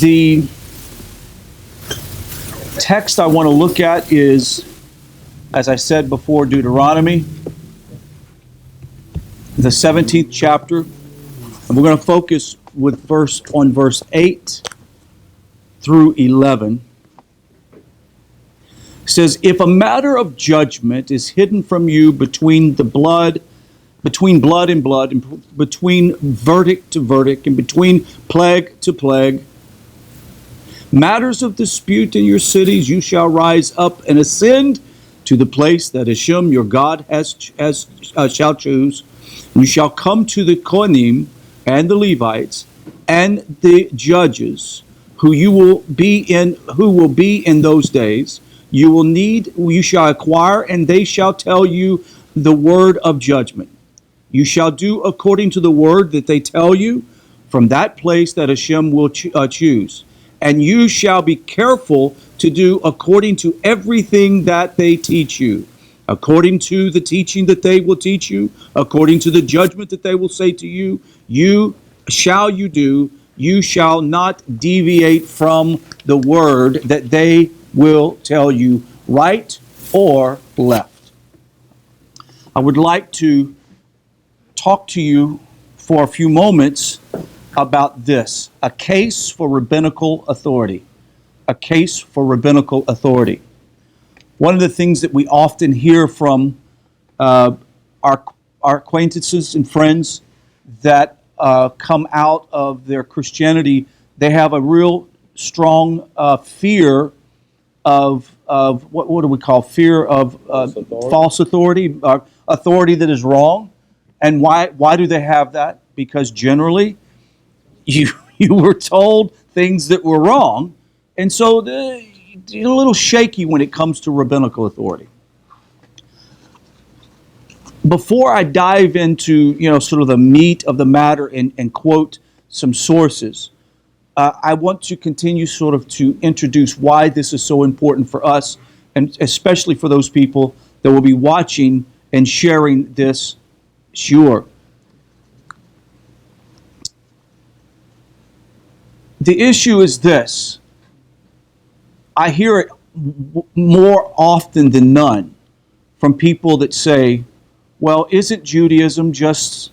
The text I want to look at is, as I said before, Deuteronomy, the 17th chapter. And we're going to focus on verse 8 through 11. It says, if a matter of judgment is hidden from you between blood and blood, and between verdict to verdict, and between plague to plague, matters of dispute in your cities, you shall rise up and ascend to the place that Hashem your God shall choose. And you shall come to the Kohanim and the Levites and the judges who will be in those days. You shall acquire, and they shall tell you the word of judgment. You shall do according to the word that they tell you from that place that Hashem will choose. And you shall be careful to do according to everything that they teach you, according to the teaching that they will teach you, according to the judgment that they will say to you. You do. You shall not deviate from the word that they will tell you, right or left. I would like to talk to you for a few moments about this, a case for rabbinical authority. A case for rabbinical authority. One of the things that we often hear from our acquaintances and friends that come out of their Christianity, they have a real strong fear of what do we call fear of false authority, authority that is wrong. And why do they have that? Because generally you were told things that were wrong, and so you're a little shaky when it comes to rabbinical authority. Before I dive into sort of the meat of the matter and quote some sources, I want to continue sort of to introduce why this is so important for us, and especially for those people that will be watching and sharing this shiur. The issue is this. I hear it more often than none from people that say, well, isn't Judaism just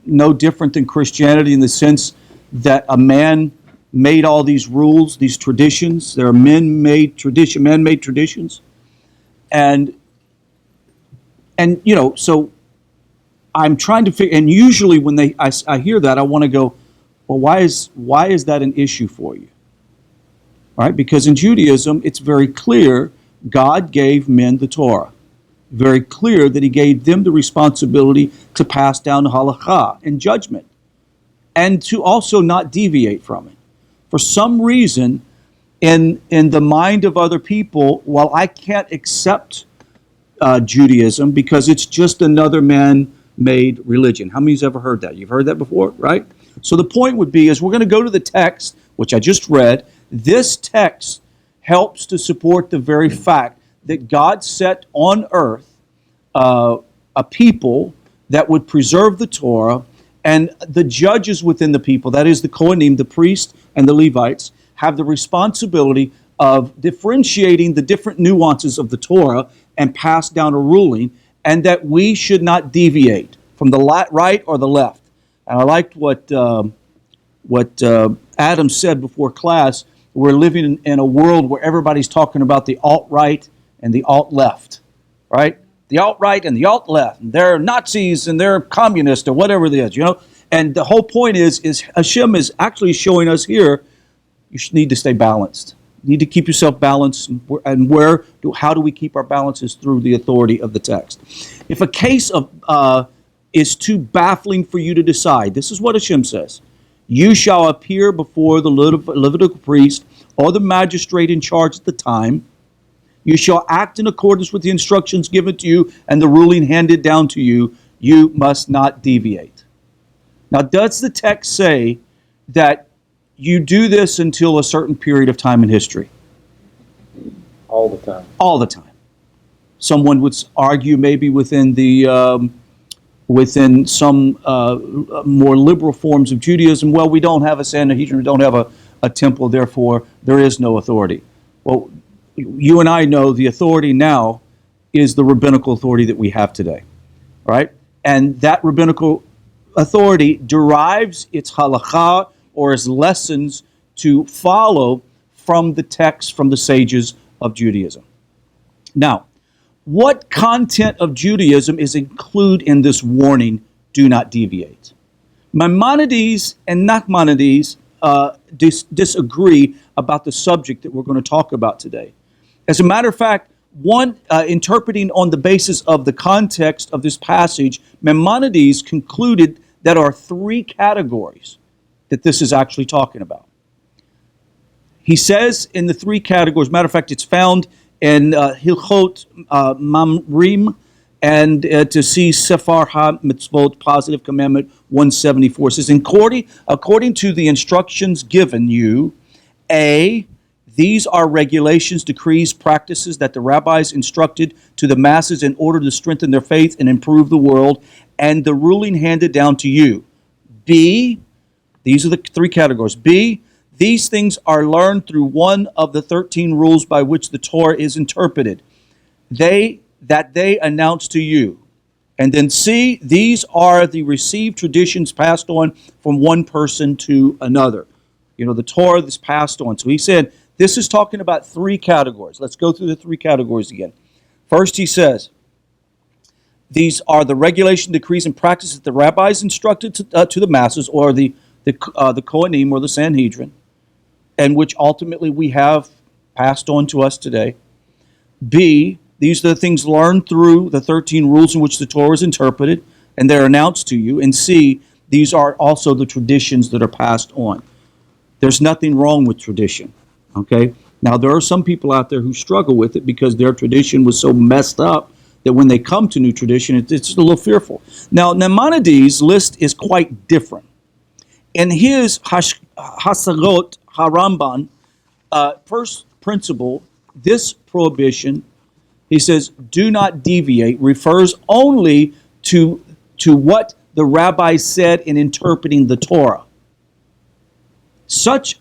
no different than Christianity in the sense that a man made all these rules, these traditions? There are man-made traditions. And so I'm trying to figure, and usually when I hear that, I want to go, well, why is that an issue for you? Right? Because in Judaism, it's very clear God gave men the Torah. Very clear that he gave them the responsibility to pass down halakha and judgment, and to also not deviate from it. For some reason, in the mind of other people, while I can't accept Judaism because it's just another man-made religion. How many's ever heard that? You've heard that before, right? So the point would be, is we're going to go to the text, which I just read. This text helps to support the very fact that God set on earth a people that would preserve the Torah, and the judges within the people, that is the Kohanim, the priests, and the Levites, have the responsibility of differentiating the different nuances of the Torah and pass down a ruling, and that we should not deviate from the right or the left. And I liked what Adam said before class. We're living in a world where everybody's talking about the alt-right and the alt-left, right? The alt-right and the alt-left. And they're Nazis and they're communists or whatever it is, And the whole point is Hashem is actually showing us here, you need to stay balanced. You need to keep yourself balanced. And how do we keep our balances? Through the authority of the text. If a case is too baffling for you to decide, this is what Hashem says. You shall appear before the Levitical priest or the magistrate in charge at the time. You shall act in accordance with the instructions given to you and the ruling handed down to you. You must not deviate. Now, does the text say that you do this until a certain period of time in history? All the time. All the time. Someone would argue maybe within some more liberal forms of Judaism, well, we don't have a Sanhedrin, we don't have a temple, therefore there is no authority. Well, you and I know the authority now is the rabbinical authority that we have today, right? And that rabbinical authority derives its halakha or its lessons to follow from the text, from the sages of Judaism. Now, what content of Judaism is included in this warning, do not deviate? Maimonides and Nachmanides disagree about the subject that we're going to talk about today. As a matter of fact, one interpreting on the basis of the context of this passage, Maimonides concluded that there are three categories that this is actually talking about. He says in the three categories, matter of fact, it's found in Hilchot Mamrim, and to see Sefer HaMitzvot, Positive Commandment 174. It says, according to the instructions given you, A, these are regulations, decrees, practices that the rabbis instructed to the masses in order to strengthen their faith and improve the world, and the ruling handed down to you. B, these are the three categories. B, these things are learned through one of the 13 rules by which the Torah is interpreted. They announce to you. And then C, these are the received traditions passed on from one person to another. You know, the Torah that's passed on. So he said, this is talking about three categories. Let's go through the three categories again. First, he says, these are the regulation, decrees, and practices that the rabbis instructed to the masses, or the Kohanim, or the Sanhedrin, and which ultimately we have passed on to us today. B, these are the things learned through the 13 rules in which the Torah is interpreted, and they're announced to you. And C, these are also the traditions that are passed on. There's nothing wrong with tradition, okay? Now, there are some people out there who struggle with it because their tradition was so messed up that when they come to new tradition, it's a little fearful. Now, Maimonides' list is quite different. In his Hasagot HaRamban, first principle, this prohibition, he says, do not deviate, refers only to what the rabbis said in interpreting the Torah, such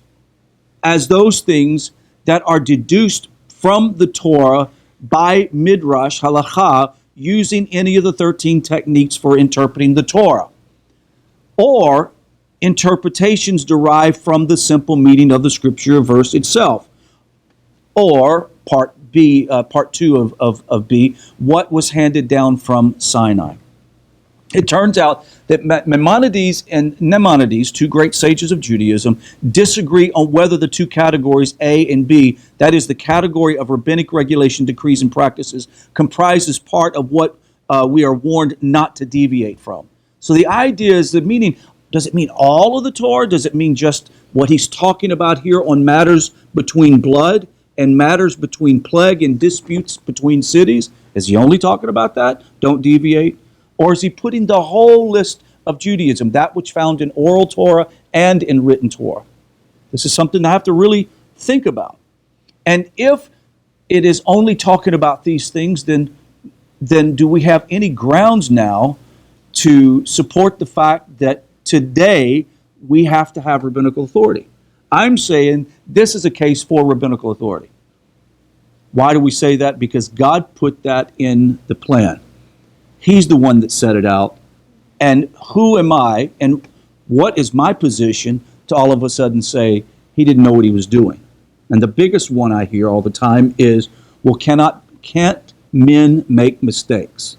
as those things that are deduced from the Torah by Midrash Halakha using any of the 13 techniques for interpreting the Torah, or interpretations derived from the simple meaning of the scripture verse itself, or part B, part 2 of B, what was handed down from Sinai. It turns out that Maimonides and Nachmanides, two great sages of Judaism, disagree on whether the two categories A and B, that is the category of rabbinic regulation, decrees, and practices, comprises part of what we are warned not to deviate from. So the idea is the meaning. Does it mean all of the Torah? Does it mean just what he's talking about here on matters between blood and matters between plague and disputes between cities? Is he only talking about that? Don't deviate. Or is he putting the whole list of Judaism, that which found in oral Torah and in written Torah? This is something I have to really think about. And if it is only talking about these things, then do we have any grounds now to support the fact that today we have to have rabbinical authority? I'm saying this is a case for rabbinical authority. Why do we say that? Because God put that in the plan. He's the one that set it out. And who am I and what is my position to all of a sudden say he didn't know what he was doing? And the biggest one I hear all the time is, well, can't men make mistakes?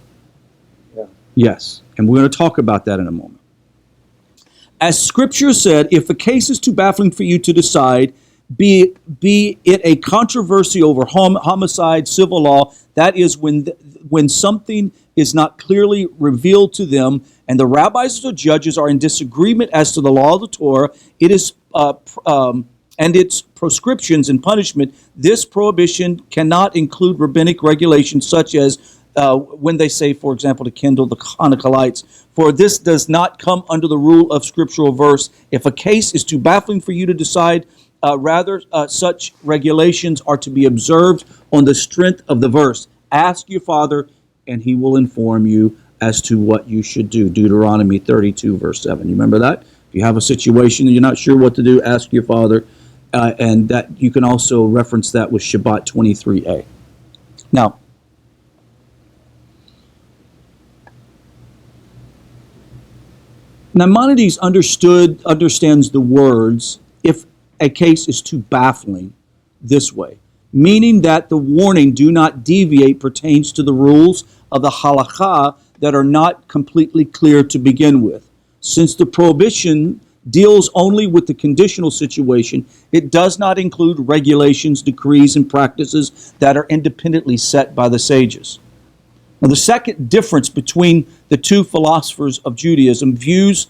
Yeah. Yes. And we're going to talk about that in a moment. As Scripture said, if a case is too baffling for you to decide, be it a controversy over homicide, civil law, that is when something is not clearly revealed to them, and the rabbis or judges are in disagreement as to the law of the Torah, it is and its prescriptions and punishment. This prohibition cannot include rabbinic regulations such as when they say, for example, to kindle the Hanukkah lights. For this does not come under the rule of scriptural verse. If a case is too baffling for you to decide, rather such regulations are to be observed on the strength of the verse. Ask your father, and he will inform you as to what you should do. Deuteronomy 32, verse 7. You remember that? If you have a situation and you're not sure what to do, ask your father. and that you can also reference that with Shabbat 23a. Now, Maimonides understands the words, if a case is too baffling, this way, meaning that the warning, do not deviate, pertains to the rules of the halakha that are not completely clear to begin with. Since the prohibition deals only with the conditional situation, it does not include regulations, decrees, and practices that are independently set by the sages. Now, the second difference between the two philosophers of Judaism views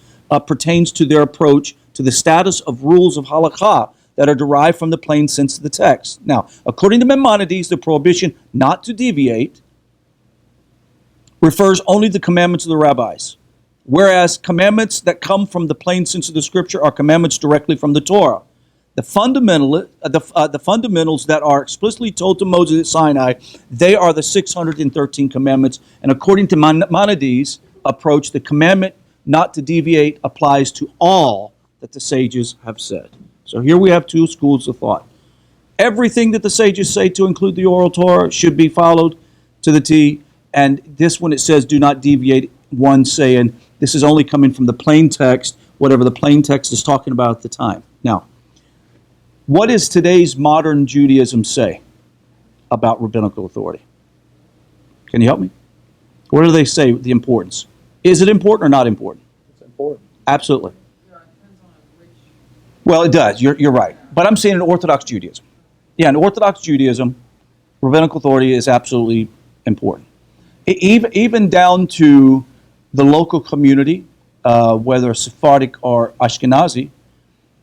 pertains to their approach to the status of rules of halakha that are derived from the plain sense of the text. Now, according to Maimonides, the prohibition not to deviate refers only to the commandments of the rabbis, whereas commandments that come from the plain sense of the scripture are commandments directly from the Torah. The fundamentals that are explicitly told to Moses at Sinai, they are the 613 commandments. And according to Maimonides' approach, the commandment not to deviate applies to all that the sages have said. So here we have two schools of thought. Everything that the sages say to include the oral Torah should be followed to the T. And this one, it says, do not deviate, one saying this is only coming from the plain text, whatever the plain text is talking about at the time. Now, what does today's modern Judaism say about rabbinical authority? Can you help me? What do they say, the importance? Is it important or not important? It's important. Absolutely. Well, it does. You're right. But I'm saying in Orthodox Judaism. Yeah, in Orthodox Judaism, rabbinical authority is absolutely important. Even down to the local community, whether Sephardic or Ashkenazi,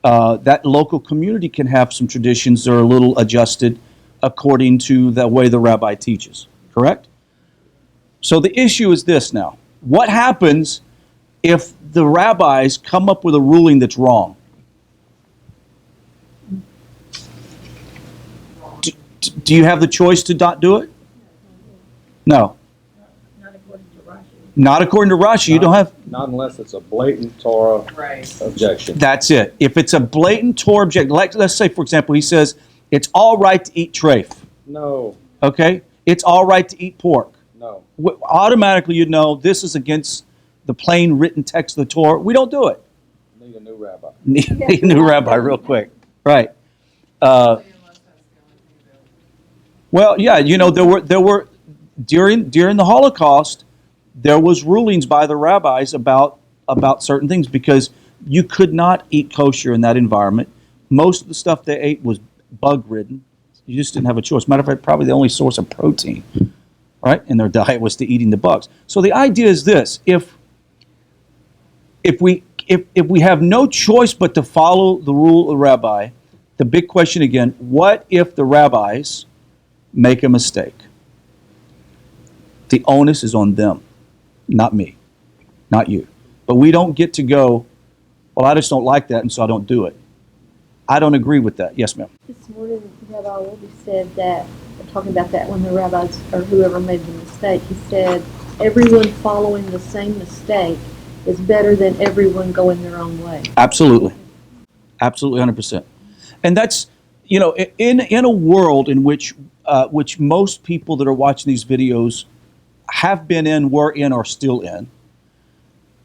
that local community can have some traditions that are a little adjusted according to the way the rabbi teaches. Correct? So the issue is this now. What happens if the rabbis come up with a ruling that's wrong? Do you have the choice to not do it? No. Not according to Rashi. Not according to Rashi. You don't have. Not unless it's a blatant Torah objection. That's it. If it's a blatant Torah objection, like let's say, for example, he says it's all right to eat treif. No. Okay? It's all right to eat pork. No. Automatically, you know this is against the plain written text of the Torah. We don't do it. Need a new rabbi. Need a new rabbi real quick. Right. Well, yeah, you know, there were during the Holocaust, there was rulings by the rabbis about certain things because you could not eat kosher in that environment. Most of the stuff they ate was bug-ridden. You just didn't have a choice. Matter of fact, probably the only source of protein, right, in their diet was to eating the bugs. So the idea is this: if we have no choice but to follow the rule of the rabbi, the big question again: what if the rabbis make a mistake? The onus is on them, not me, not you. But we don't get to go, well, I just don't like that, and so I don't do it. I don't agree with that. Yes, ma'am. This morning, Rabbi Wolbe said that, talking about that when the rabbis or whoever made the mistake, he said everyone following the same mistake is better than everyone going their own way. Absolutely. Absolutely, 100%. And that's, you know, in a world in which most people that are watching these videos have been in, were in, or still in,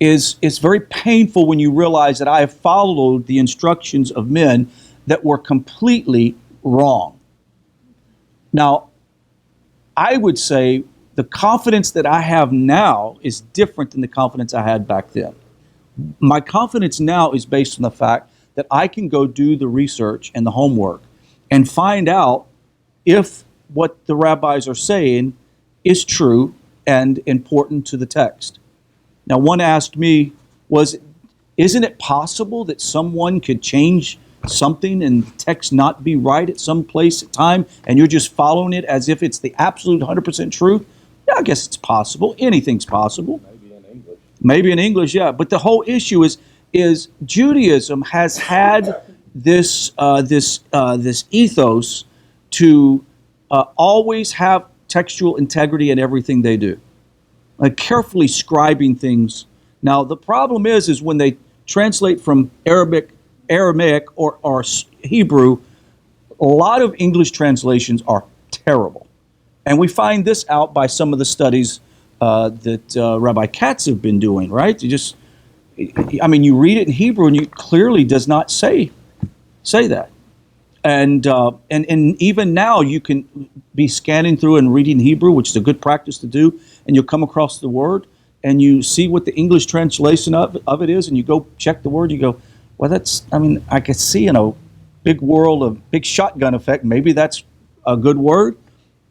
is very painful when you realize that I have followed the instructions of men that were completely wrong. Now, I would say the confidence that I have now is different than the confidence I had back then. My confidence now is based on the fact that I can go do the research and the homework and find out if what the rabbis are saying is true and important to the text. Now, one asked me, isn't it possible that someone could change something and the text not be right at some place at time, and you're just following it as if it's the absolute 100% truth? Yeah, I guess it's possible. Anything's possible. Maybe in English. Maybe in English, yeah. But the whole issue is Judaism has had this ethos to always have textual integrity in everything they do, like carefully scribing things. Now, the problem is when they translate from Arabic Aramaic or Hebrew, a lot of English translations are terrible. And we find this out by some of the studies that Rabbi Katz have been doing, right? You read it in Hebrew and it clearly does not say that. And even now you can be scanning through and reading Hebrew, which is a good practice to do, and you'll come across the word and you see what the English translation of it is, and you go check the word, you go, well, I could see in a big world of big shotgun effect, maybe that's a good word,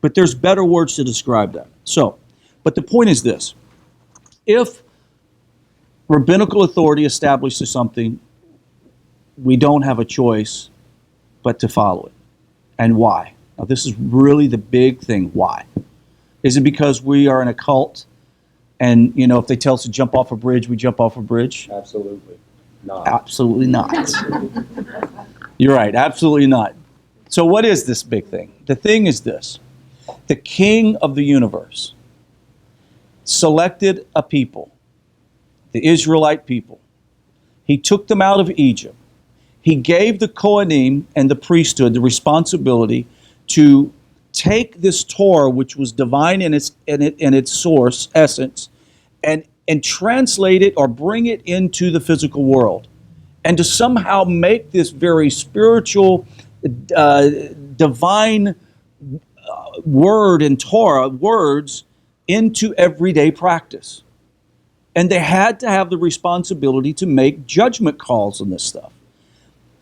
but there's better words to describe that. So, but the point is this: if rabbinical authority establishes something, we don't have a choice but to follow it. And why? Now, this is really the big thing. Why? Is it because we are in a cult and, if they tell us to jump off a bridge, we jump off a bridge? Absolutely not. Absolutely not. You're right. Absolutely not. So what is this big thing? The thing is this: the king of the universe selected a people, the Israelite people. He took them out of Egypt. He gave the Kohanim and the priesthood the responsibility to take this Torah, which was divine in its source, essence, and translate it or bring it into the physical world, and to somehow make this very spiritual, divine word and Torah words into everyday practice. And they had to have the responsibility to make judgment calls on this stuff.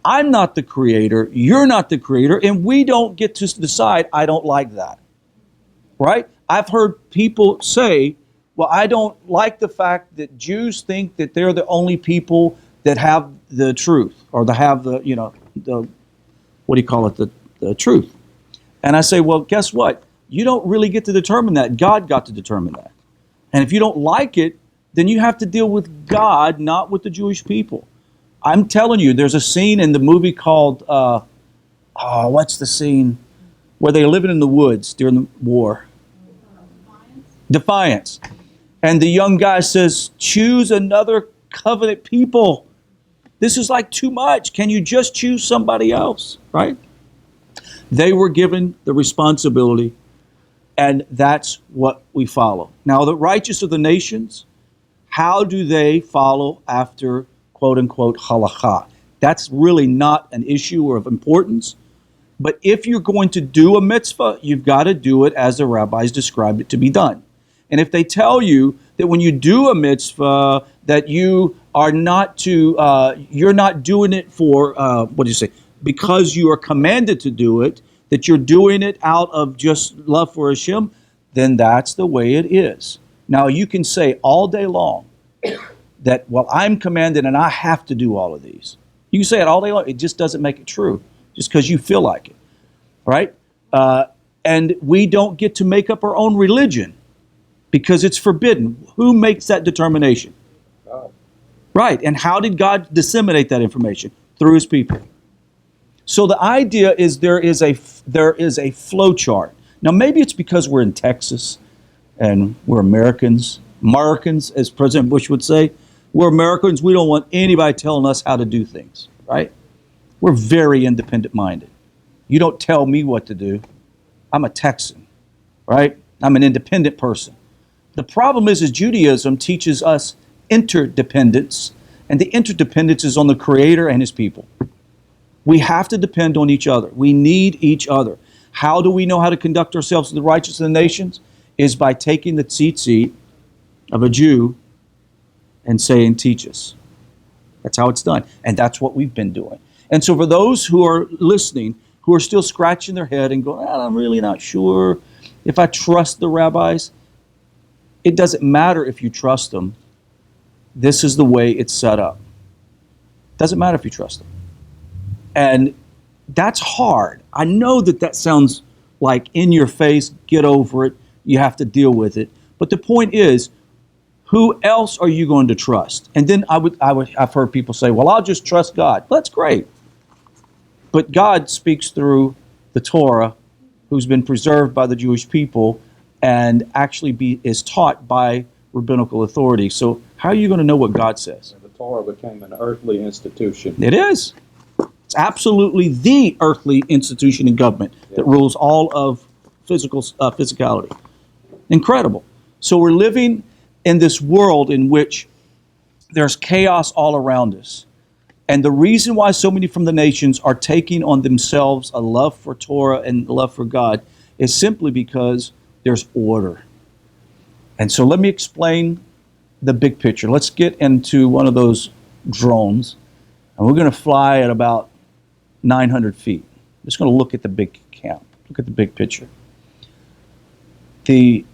I'm not the creator, you're not the creator, and we don't get to decide, I don't like that. Right? I've heard people say, well, I don't like the fact that Jews think that they're the only people that have the truth, or that have the truth. And I say, well, guess what? You don't really get to determine that. God got to determine that. And if you don't like it, then you have to deal with God, not with the Jewish people. I'm telling you, there's a scene in the movie called, what's the scene? Where they're living in the woods during the war. Defiance. And the young guy says, choose another covenant people. This is like too much. Can you just choose somebody else, right? They were given the responsibility, and that's what we follow. Now, the righteous of the nations, how do they follow after, quote unquote, halakha? That's really not an issue or of importance. But if you're going to do a mitzvah, you've got to do it as the rabbis described it to be done. And if they tell you that when you do a mitzvah, that you are not to, you're not doing it for, because you are commanded to do it, that you're doing it out of just love for Hashem, then that's the way it is. Now, you can say all day long that, well, I'm commanded and I have to do all of these. You can say it all day long. It just doesn't make it true, just because you feel like it, right? And we don't get to make up our own religion because it's forbidden. Who makes that determination? God. Right. And how did God disseminate that information? Through his people. So the idea is there is a flow chart. Now, maybe it's because we're in Texas and we're Americans, as President Bush would say. We're Americans. We don't want anybody telling us how to do things, right? We're very independent-minded. You don't tell me what to do. I'm a Texan, right? I'm an independent person. The problem is Judaism teaches us interdependence, and the interdependence is on the Creator and his people. We have to depend on each other. We need each other. How do we know how to conduct ourselves in the righteous of the nations? Is by taking the tzitzit of a Jew and saying, teach us. That's how it's done. And that's what we've been doing. And so for those who are listening, who are still scratching their head and going, I'm really not sure if I trust the rabbis, it doesn't matter if you trust them. This is the way it's set up. It doesn't matter if you trust them. And that's hard. I know that sounds like in your face, get over it, you have to deal with it. But the point is, who else are you going to trust? And then I've heard people say, well, I'll just trust God. Well, that's great. But God speaks through the Torah, who's been preserved by the Jewish people and actually is taught by rabbinical authority. So how are you going to know what God says? And the Torah became an earthly institution. It is. It's absolutely the earthly institution in government that rules all of physicality. Incredible. So we're living in this world in which there's chaos all around us. And the reason why so many from the nations are taking on themselves a love for Torah and love for God is simply because there's order. And so let me explain the big picture. Let's get into one of those drones, and we're going to fly at about 900 feet. I'm just going to look at the big camp, look at the big picture. The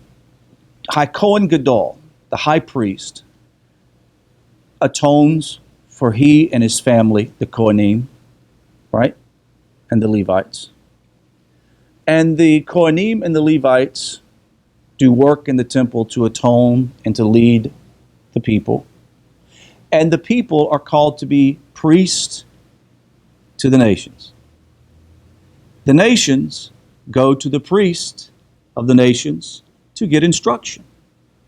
Kohen Gadol, the high priest, atones for he and his family, the Kohanim, right? And the Levites. And the Kohanim and the Levites do work in the temple to atone and to lead the people. And the people are called to be priests to the nations. The nations go to the priest of the nations to get instruction.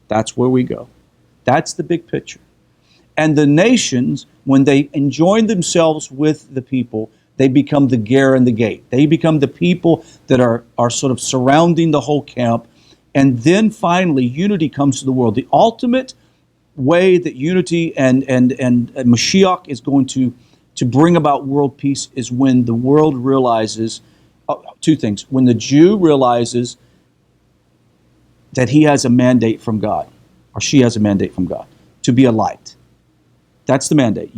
That's where we go. That's the big picture. And the nations, when they join themselves with the people, they become the ger and the gate. They become the people that are sort of surrounding the whole camp. And then finally, unity comes to the world. The ultimate way that unity and Mashiach is going to bring about world peace is when the world realizes two things. When the Jew realizes that he has a mandate from God, or she has a mandate from God, to be a light. That's the mandate.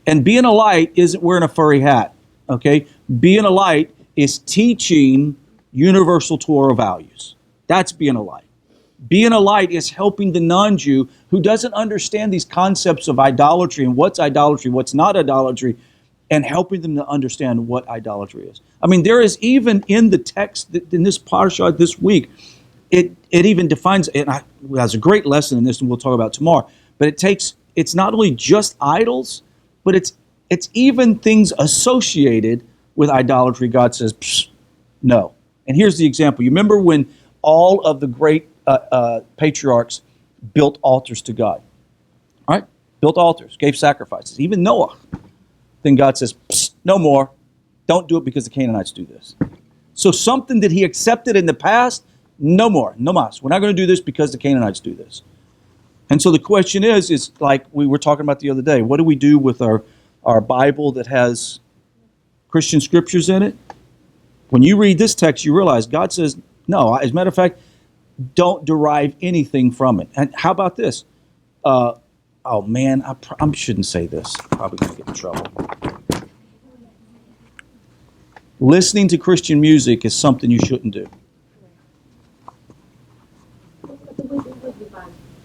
And being a light isn't wearing a furry hat, okay? Being a light is teaching universal Torah values. That's being a light. Being a light is helping the non-Jew who doesn't understand these concepts of idolatry and what's idolatry, what's not idolatry, and helping them to understand what idolatry is. I mean, there is even in the text, in this Parashat this week, it even defines, and there's a great lesson in this, and we'll talk about tomorrow, but it's not only just idols, but it's even things associated with idolatry. God says, no. And here's the example. You remember when all of the great patriarchs built altars to God, right? Built altars, gave sacrifices, even Noah. Then God says, no more. Don't do it because the Canaanites do this. So something that he accepted in the past, no more, no mas. We're not going to do this because the Canaanites do this. And so the question is like we were talking about the other day, what do we do with our Bible that has Christian scriptures in it? When you read this text, you realize God says, no, as a matter of fact, don't derive anything from it. And how about this? Oh man, I shouldn't say this. I'm probably going to get in trouble. Listening to Christian music is something you shouldn't do.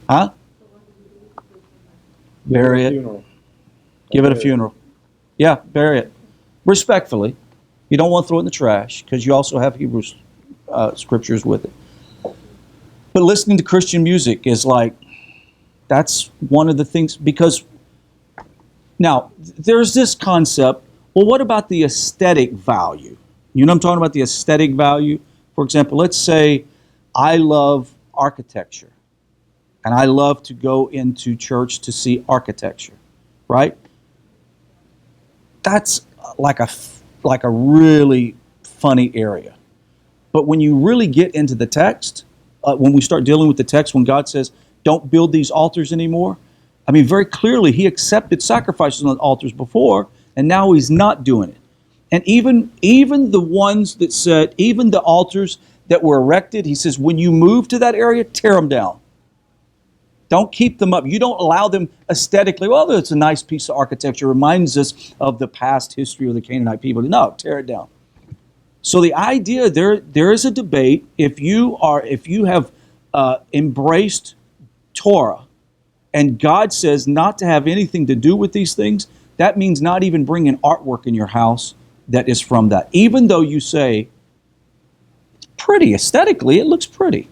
Huh? Bury it. Give it a funeral. Yeah, bury it. Respectfully. You don't want to throw it in the trash because you also have Hebrew scriptures with it. But listening to Christian music is like, that's one of the things, because now there's this concept, well, what about the aesthetic value? You know what I'm talking about, the aesthetic value? For example, let's say I love architecture and I love to go into church to see architecture, right? That's like a really funny area. But when you really get into the text, when we start dealing with the text, when God says, don't build these altars anymore, I mean, very clearly, he accepted sacrifices on altars before, and now he's not doing it. And even the ones that said, even the altars that were erected, he says, when you move to that area, tear them down. Don't keep them up. You don't allow them aesthetically. Well, it's a nice piece of architecture. It reminds us of the past history of the Canaanite people. No, tear it down. So the idea, there is a debate. If you have embraced Torah and God says not to have anything to do with these things, that means not even bringing artwork in your house that is from that. Even though you say, it's pretty, aesthetically, it looks pretty.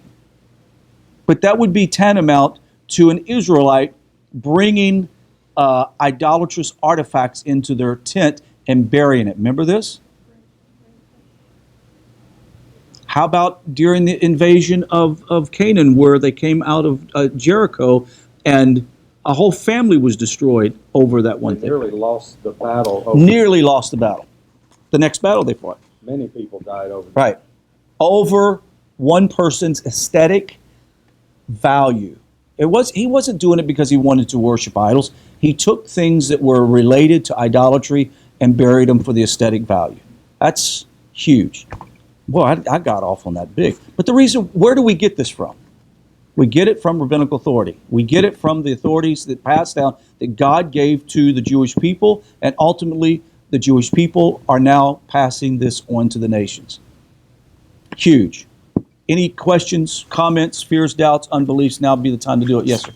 But that would be tantamount to an Israelite bringing idolatrous artifacts into their tent and burying it. Remember this? How about during the invasion of Canaan, where they came out of Jericho and A whole family was destroyed over that one They thing. nearly lost the battle. Over, Nearly lost the battle. The next battle they fought. Many people died over. Right. Over one person's aesthetic value. He wasn't doing it because he wanted to worship idols. He took things that were related to idolatry and buried them for the aesthetic value. That's huge. Well, I got off on that big. But the reason, where do we get this from? We get it from rabbinical authority. We get it from the authorities that passed down, that God gave to the Jewish people, and ultimately the Jewish people are now passing this on to the nations. Huge. Any questions, comments, fears, doubts, unbeliefs? Now would be the time to do it. Yes, sir.